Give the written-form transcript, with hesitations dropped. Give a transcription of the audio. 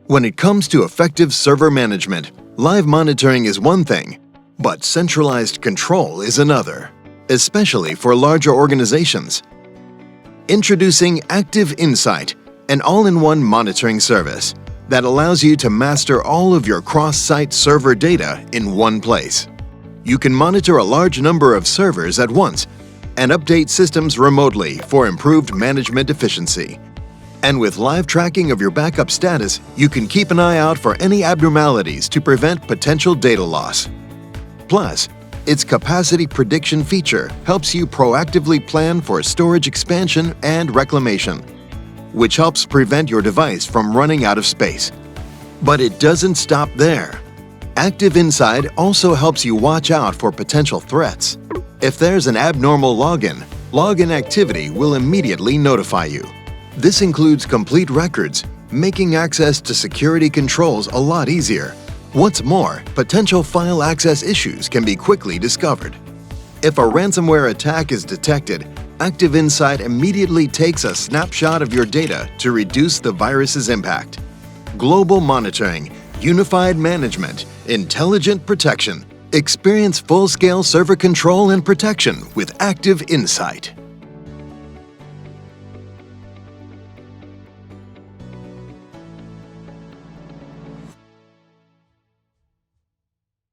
When it comes to effective server management, live monitoring is one thing, but centralized control is another, especially for larger organizations. Introducing Active Insight, an all-in-one monitoring service that allows you to master all of your cross-site server data in one place. You can monitor a large number of servers at once and update systems remotely for improved management efficiency. And with live tracking of your backup status, you can keep an eye out for any abnormalities to prevent potential data loss. Plus, its capacity prediction feature helps you proactively plan for storage expansion and reclamation, which helps prevent your device from running out of space. But it doesn't stop there. Active Insight also helps you watch out for potential threats. If there's an abnormal login activity will immediately notify you. This includes complete records, making access to security controls a lot easier. What's more, potential file access issues can be quickly discovered. If a ransomware attack is detected, Active Insight immediately takes a snapshot of your data to reduce the virus's impact. Global monitoring, unified management, intelligent protection. Experience full-scale server control and protection with Active Insight.